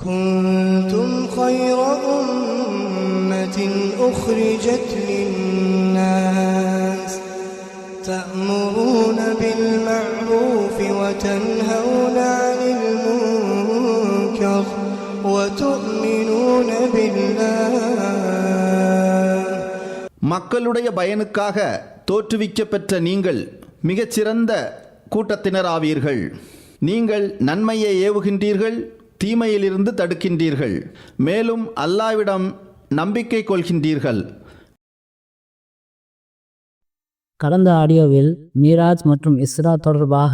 كنتم خير أمة أخرجت للناس تأمرون بالمعروف وتنهون عن المنكر وتؤمنون بالله. மக்களுடைய பயனுக்காக தோற்றுவிக்கப்பெற்ற நீங்கள் மிகச்சிறந்த கூட்டத்தினராவீர்கள். நீங்கள் நன்மையை ஏவுகின்றீர்கள், தீமையிலிருந்து தடுக்கின்றீர்கள், மேலும் அல்லாஹ்விடம் நம்பிக்கை கொள்கின்றீர்கள். கடந்த ஆடியோவில் மீராஜ் மற்றும் இஸ்ரா தொடர்பாக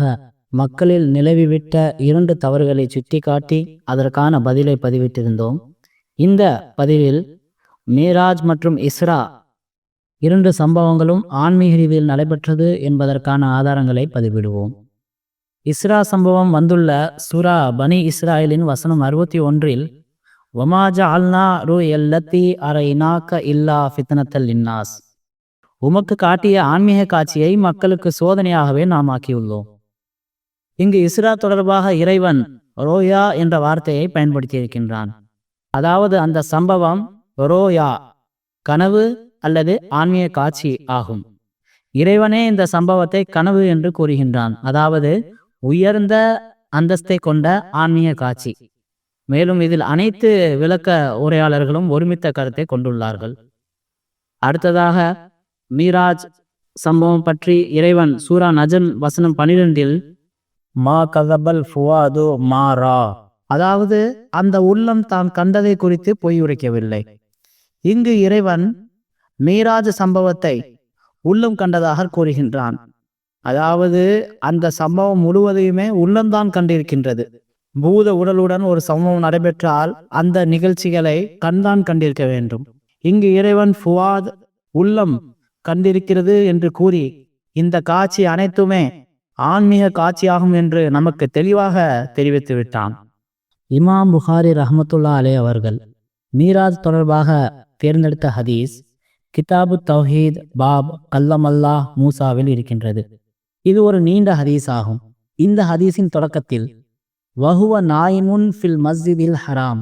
மக்களில் நிலவிவிட்ட 2 தவறுகளை சுட்டிக்காட்டி அதற்கான பதிலை பதிவிட்டிருந்தோம். இந்த பதிவில் மீராஜ் மற்றும் இஸ்ரா 2 சம்பவங்களும் ஆன்மீக ரீதியில் நடைபெற்றது என்பதற்கான ஆதாரங்களை பதிவிடுவோம். இஸ்ரா சம்பவம் வந்துள்ள சூரா பனி இஸ்ராயலின் வசனம் 61இல் வமாஜா அல்னா ரு எல்லத்தி அரைனாக்க இல்லா ஃபித்னத்தல் இன்னாஸ், உமக்கு காட்டிய ஆன்மீக காட்சியை மக்களுக்கு சோதனையாகவே நாம் ஆக்கியுள்ளோம். இங்கு இஸ்ரா தொடர்பாக இறைவன் ரோயா என்ற வார்த்தையை பயன்படுத்தியிருக்கின்றான். அதாவது அந்த சம்பவம் ரோயா கனவு அல்லது ஆன்மீக காட்சி ஆகும். இறைவனே இந்த சம்பவத்தை கனவு என்று கூறுகின்றான், அதாவது உயர்ந்த அந்தஸ்தை கொண்ட ஆன்மீக காட்சி. மேலும் இதில் அனைத்து விளக்க உரையாளர்களும் ஒருமித்த கருத்தை கொண்டுள்ளார்கள். அடுத்ததாக மீராஜ் சம்பவம் பற்றி இறைவன் சூரா நஜம் வசனம் 12இல் மா கதபல் ஃபுவாது மாரா, அதாவது அந்த உள்ளம் தான் கண்டதை குறித்து பொய் உரைக்கவில்லை. இங்கு இறைவன் மீராஜ் சம்பவத்தை உள்ளம் கண்டதாக கூறுகின்றான். அதாவது அந்த சம்பவம் முழுவதையுமே உள்ளம்தான் கண்டிருக்கின்றது. பூத உடலுடன் ஒரு சம்பவம் நடைபெற்றால் அந்த நிகழ்ச்சிகளை கண்தான் கண்டிருக்க வேண்டும். இங்கு இறைவன் ஃபுவாத் உள்ளம் கண்டிருக்கிறது என்று கூறி இந்த காட்சி அனைத்துமே ஆன்மீக காட்சியாகும் என்று நமக்கு தெளிவாக தெரிவித்து விட்டான். இமாம் புகாரி ரஹ்மத்துல்லா அலே அவர்கள் மீராஜ் தொடர்பாக தேர்ந்தெடுத்த ஹதீஸ் கிதாபு தௌஹீத் பாப் கல்லமல்லா மூசாவில் இருக்கின்றது. இது ஒரு நீண்ட ஹதீஸ் ஆகும். இந்த ஹதீஸின் தொடக்கத்தில் வஹுவ நாயிமுன் ஃபில் மஸ்ஜிதில் ஹராம்,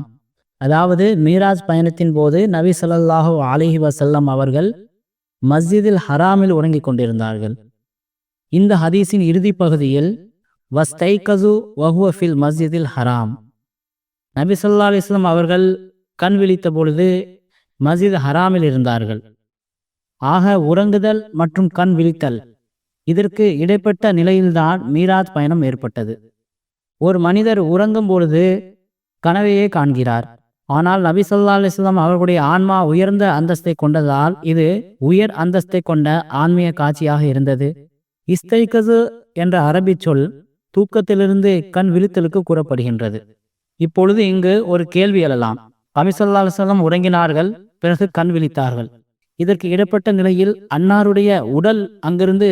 அதாவது மீராஜ் பயணத்தின் போது நபி ஸல்லல்லாஹு அலைஹி வஸல்லம் அவர்கள் மஸ்ஜிதில் ஹராமில் உறங்கிக் கொண்டிருந்தார்கள். இந்த ஹதீஸின் இறுதி பகுதியில் வஸ்தைகசு வஹுவ ஃபில் மஸ்ஜிதில் ஹராம், நபி ஸல்லல்லாஹு அலைஹி வஸல்லம் அவர்கள் கண் விழித்த பொழுது மஸ்ஜித் ஹராமில் இருந்தார்கள். ஆக உறங்குதல் மற்றும் கண் விழித்தல் இதற்கு இடைப்பட்ட நிலையில்தான் மீராஜ் பயணம் ஏற்பட்டது. ஒரு மனிதர் உறங்கும் பொழுது கனவையே காண்கிறார். ஆனால் நபி ஸல்லல்லாஹு அலைஹி வஸல்லம் அவர்களுடைய ஆன்மா உயர்ந்த அந்தஸ்தை கொண்டதால் இது உயர் அந்தஸ்தை கொண்ட ஆன்மீக காட்சியாக இருந்தது. இஸ்தைகசு என்ற அரபி சொல் தூக்கத்திலிருந்து கண் விழித்தலுக்கு கூறப்படுகின்றது. இப்பொழுது இங்கு ஒரு கேள்வி எழலாம். நபி ஸல்லல்லாஹு அலைஹி வஸல்லம் உறங்கினார்கள், பிறகு கண் விழித்தார்கள். இதற்கு இடப்பட்ட நிலையில் அன்னாருடைய உடல் அங்கிருந்து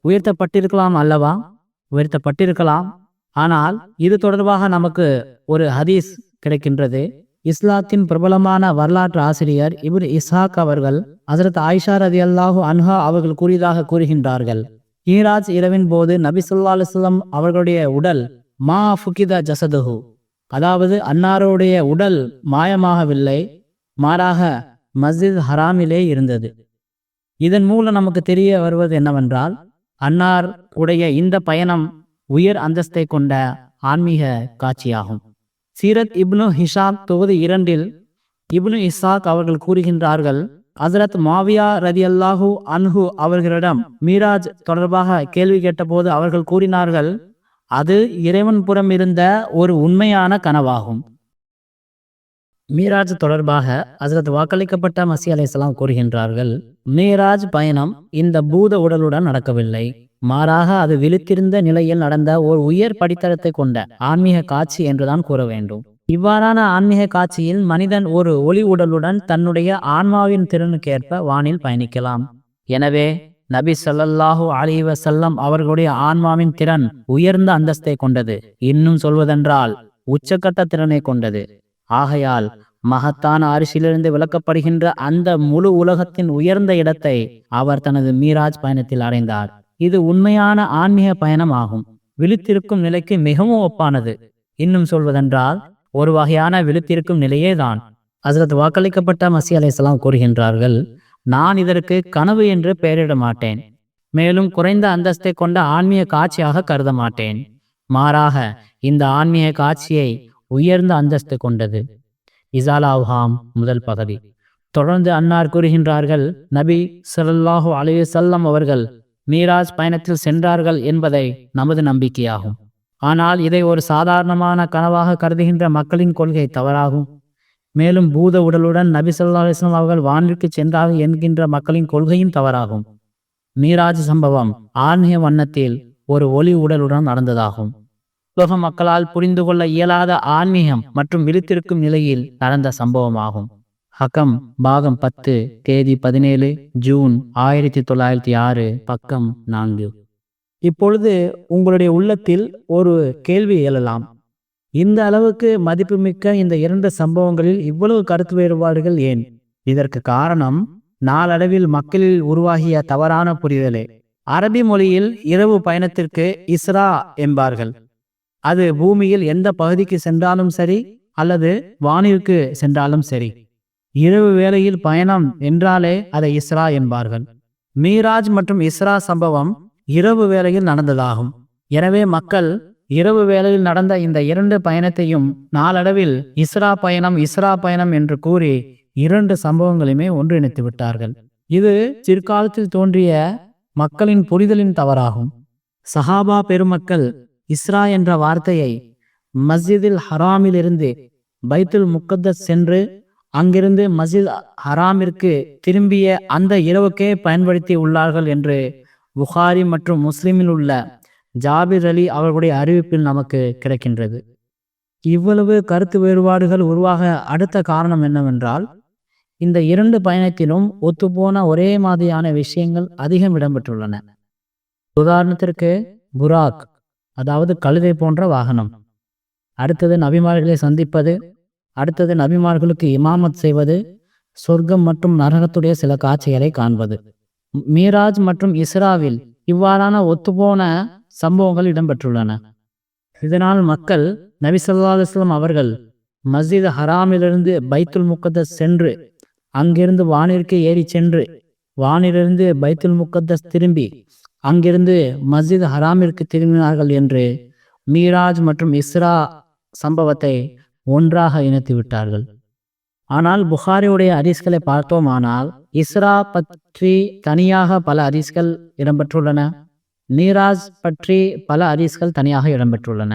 உயர்த்தப்பட்டிருக்கலாம் அல்லவா? உயர்த்தப்பட்டிருக்கலாம். ஆனால் இது தொடர்பாக நமக்கு ஒரு ஹதீஸ் கிடைக்கின்றது. இஸ்லாத்தின் பிரபலமான வரலாற்று ஆசிரியர் இப்னு இஸ்ஹாக் அவர்கள் ஹஜ்ரத் ஆயிஷா ரலியல்லாஹு அன்ஹா அவர்கள் கூறியதாக கூறுகின்றார்கள். மீராஜ் இரவின் போது நபி ஸல்லல்லாஹு அலைஹி வஸல்லம் அவர்களுடைய உடல் மா ஃபுகித ஜஸதுஹு, அதாவது அன்னாருடைய உடல் மாயமாகவில்லை, மாறாக மஸ்ஜித் ஹராமிலே இருந்தது. இதன் மூலம் நமக்கு தெரிய வருவது என்னவென்றால் அன்னார் உடைய இந்த பயணம் உயர் அந்தஸ்தை கொண்ட ஆன்மீக காட்சியாகும். சீரத் இப்னு ஹிஷாம் தொகுதி 2இல் இப்னு இஸ்ஹாக் அவர்கள் கூறுகின்றார்கள், ஹஜ்ரத் மாவியா ரலியல்லாஹு அன்ஹு அவர்களிடம் மீராஜ் தொடர்பாக கேள்வி கேட்டபோது அவர்கள் கூறினார்கள், அது இறைவன் புறம் இருந்த ஒரு உண்மையான கனவாகும். மீராஜ் தொடர்பாக ஹஜ்ரத் வாக்களிக்கப்பட்ட மஸீஹ் அலைஹிஸ்ஸலாம் கூறுகின்றார்கள், மீராஜ் பயணம் இந்த பூத உடலுடன் நடக்கவில்லை, மாறாக அது விழித்திருந்த நிலையில் நடந்த ஒரு உயர் படித்தரத்தை கொண்ட ஆன்மீக காட்சி என்றுதான் கூற வேண்டும். இவ்வாறான ஆன்மீக காட்சியில் மனிதன் ஒரு ஒளி உடலுடன் தன்னுடைய ஆன்மாவின் திறனுக்கேற்ப வானில் பயணிக்கலாம். எனவே நபி ஸல்லல்லாஹு அலைஹி வஸல்லம் அவர்களுடைய ஆன்மாவின் திறன் உயர்ந்த அந்தஸ்தை கொண்டது, இன்னும் சொல்வதென்றால் உச்சக்கட்ட திறனை கொண்டது. ஆகையால் மகத்தான அரிசியிலிருந்து விளக்கப்படுகின்ற அந்த முழு உலகத்தின் உயர்ந்த இடத்தை அவர் தனது மீராஜ் பயணத்தில் அடைந்தார். இது உண்மையான ஆன்மீக பயணம் ஆகும். விழித்திருக்கும் நிலைக்கு மிகவும் ஒப்பானது. இன்னும் சொல்வதென்றால் ஒரு வகையான விழித்திருக்கும் நிலையே தான். ஹஸ்ரத் வாக்களிக்கப்பட்ட மசீஹ் அலைஹிஸ்ஸலாம் கூறுகின்றார்கள், நான் இதற்கு கனவு என்று பெயரிட மாட்டேன், மேலும் குறைந்த அந்தஸ்தை கொண்ட ஆன்மீக காட்சியாக கருத மாட்டேன். மாறாக இந்த ஆன்மீக காட்சியை உயர்ந்த அந்தஸ்து கொண்டது. இசாலாவுஹாம் முதல் பகுதி. தொடர்ந்து அன்னார் கூறுகின்றார்கள், நபி ஸல்லல்லாஹு அலைஹி வஸல்லம் அவர்கள் மீராஜ் பயணத்தில் சென்றார்கள் என்பதை நமது நம்பிக்கையாகும். ஆனால் இதை ஒரு சாதாரணமான கனவாக கருதுகின்ற மக்களின் கொள்கை தவறாகும். மேலும் பூத உடலுடன் நபி ஸல்லல்லாஹு அலைஹி வஸல்லம் அவர்கள் வானிற்கு சென்றார்கள் என்கின்ற மக்களின் கொள்கையும் தவறாகும். மீராஜ் சம்பவம் ஆன்மீக வண்ணத்தில் ஒரு ஒளி உடலுடன் நடந்ததாகும். உலக மக்களால் புரிந்து கொள்ள இயலாத ஆன்மீகம் மற்றும் விழித்திருக்கும் நிலையில் நடந்த சம்பவமாகும். ஹக்கம் பாகம் 10 தேதி 17 ஜூன் 1906 பக்கம் 4. இப்பொழுது உங்களுடைய உள்ளத்தில் ஒரு கேள்வி எழலாம். இந்த அளவுக்கு மதிப்புமிக்க இந்த 2 சம்பவங்களில் இவ்வளவு கருத்து வேறுபாடுகள் ஏன்? இதற்கு காரணம் நாளடைவில் மக்களில் உருவாகிய தவறான புரிதலே. அரபி மொழியில் இரவு பயணத்திற்கு இஸ்ரா என்பார்கள். அது பூமியில் எந்த பகுதிக்கு சென்றாலும் சரி அல்லது வானிற்கு சென்றாலும் சரி, இரவு வேளையில் பயணம் என்றாலே அதை இஸ்ரா என்பார்கள். மீராஜ் மற்றும் இஸ்ரா சம்பவம் இரவு வேளையில் நடந்ததாகும். எனவே மக்கள் இரவு வேளையில் நடந்த இந்த 2 பயணத்தையும் நாளடைவில் இஸ்ரா பயணம் என்று கூறி 2 சம்பவங்களையுமே ஒன்றிணைத்து விட்டார்கள். இது பிற்காலத்தில் தோன்றிய மக்களின் புரிதலின் தவறாகும். சஹாபா பெருமக்கள் இஸ்ரா என்ற வார்த்தையை மஸ்ஜிதில் ஹராமில் இருந்து பைத்துல் முக்கத்தஸ் சென்று அங்கிருந்து மஸ்ஜித் ஹராமிற்கு திரும்பிய அந்த இரவுக்கே பயன்படுத்தி உள்ளார்கள் என்று புகாரி மற்றும் முஸ்லிமில் உள்ள ஜாபிர் அலி அவர்களுடைய அறிவிப்பில் நமக்கு கிடைக்கின்றது. இவ்வளவு கருத்து வேறுபாடுகள் உருவாக அடுத்த காரணம் என்னவென்றால், இந்த 2 பயணத்திலும் ஒத்துப்போன ஒரே மாதிரியான விஷயங்கள் அதிகம் இடம்பெற்றுள்ளன. உதாரணத்திற்கு புராக், அதாவது கழுதை போன்ற வாகனம், அடுத்தது நபிமார்களை சந்திப்பது, அடுத்தது நபிமார்களுக்கு இமாமத் செய்வது, சொர்க்கம் மற்றும் நரகத்துடைய சில காட்சிகளை காண்பது. மீராஜ் மற்றும் இஸ்ராவில் இவ்வாறான ஒத்துப்போன சம்பவங்கள் இடம்பெற்றுள்ளன. இதனால் மக்கள் நபி ஸல்லல்லாஹு அலைஹி வஸல்லம் அவர்கள் மஸ்ஜித் ஹராமிலிருந்து பைத்துல் முக்கத்தஸ் சென்று அங்கிருந்து வானிற்கு ஏறி சென்று வானிலிருந்து பைத்துல் முக்கத்தஸ் திரும்பி அங்கிருந்து மஸ்ஜித் ஹராமிற்கு திரும்பினார்கள் என்று மீராஜ் மற்றும் இஸ்ரா சம்பவத்தை ஒன்றாக இணைத்து விட்டார்கள். ஆனால் புகாரியுடைய ஹதீஸ்களை பார்த்தோமானால் இஸ்ரா பற்றி தனியாக பல ஹதீஸ்கள் இடம்பெற்றுள்ளன, மீராஜ் பற்றி பல ஹதீஸ்கள் தனியாக இடம்பெற்றுள்ளன.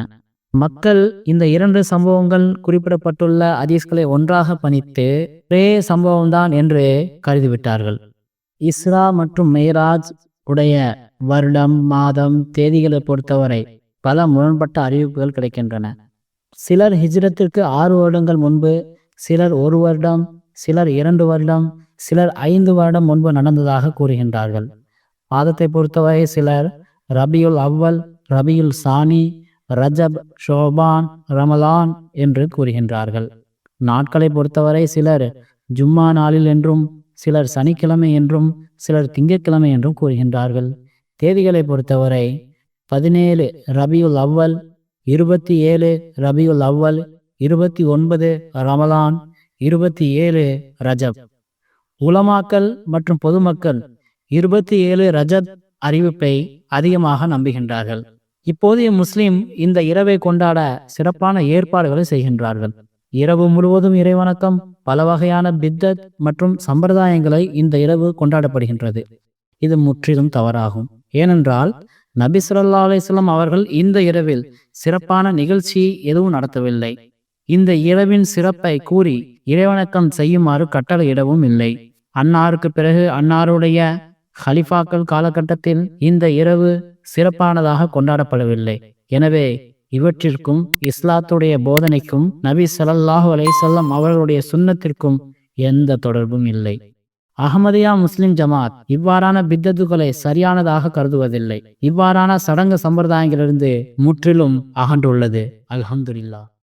மக்கள் இந்த 2 சம்பவங்கள் குறிப்பிடப்பட்டுள்ள ஹதீஸ்களை ஒன்றாக பணித்து ஒரே சம்பவம்தான் என்று கருதிவிட்டார்கள். இஸ்ரா மற்றும் மீராஜ் உடைய வருடம், மாதம், தேதிகளை பொறுத்தவரை பல முரண்பட்ட அறிவிப்புகள் கிடைக்கின்றன. சிலர் ஹிஜ்ரத்திற்கு 6 வருடங்கள் முன்பு, சிலர் 1 வருடம், சிலர் 2 வருடம், சிலர் 5 வருடம் முன்பு நடந்ததாக கூறுகின்றார்கள். மாதத்தை பொறுத்தவரை சிலர் ரபியுல் அவ்வல், ரபியுல் சானி, ரஜப், ஷோபான், ரமலான் என்று கூறுகின்றார்கள். நாட்களை பொறுத்தவரை சிலர் ஜும்மா நாளில் என்றும், சிலர் சனிக்கிழமை என்றும், சிலர் திங்கட்கிழமை என்றும் கூறுகின்றார்கள். தேதிகளை பொறுத்தவரை 17 ரபியுல் அவ்வல், 27 ரபியுல் அவ்வல், 29 ரமலான், 27 ரஜப். உலமாக்கள் மற்றும் பொதுமக்கள் 27 ரஜப் அறிவிப்பை அதிகமாக நம்புகின்றார்கள். இப்போதைய முஸ்லிம் இந்த இரவை கொண்டாட சிறப்பான ஏற்பாடுகளை செய்கின்றார்கள். இரவு முழுவதும் இறைவணக்கம், பல வகையான பித்தத் மற்றும் சம்பிரதாயங்களை இந்த இரவு கொண்டாடப்படுகின்றது. இது முற்றிலும் தவறாகும். ஏனென்றால் நபி ஸல்லல்லாஹு அலைஹி வஸல்லம் அவர்கள் இந்த இரவில் சிறப்பான நிகழ்ச்சி எதுவும் நடத்தவில்லை. இந்த இரவின் சிறப்பை கூறி இறைவணக்கம் செய்யுமாறு கட்டளையிடவும் இல்லை. அன்னாருக்கு பிறகு அன்னாருடைய ஹலிஃபாக்கள் காலகட்டத்தில் இந்த இரவு சிறப்பானதாக கொண்டாடப்படவில்லை. எனவே இவற்றிற்கும் இஸ்லாத்துடைய போதனைக்கும் நபி ஸல்லல்லாஹு அலைஹி வஸல்லம் அவர்களுடைய சுன்னத்திற்கும் எந்த தொடர்பும் இல்லை. அஹ்மதியா முஸ்லிம் ஜமாத் இவ்வாறான பித்தத்துகளை சரியானதாக கருதுவதில்லை. இவ்வாறான சடங்கு சம்பிரதாயங்களிலிருந்து முற்றிலும் அகன்றுள்ளது. அல்ஹம்துலில்லாஹ்.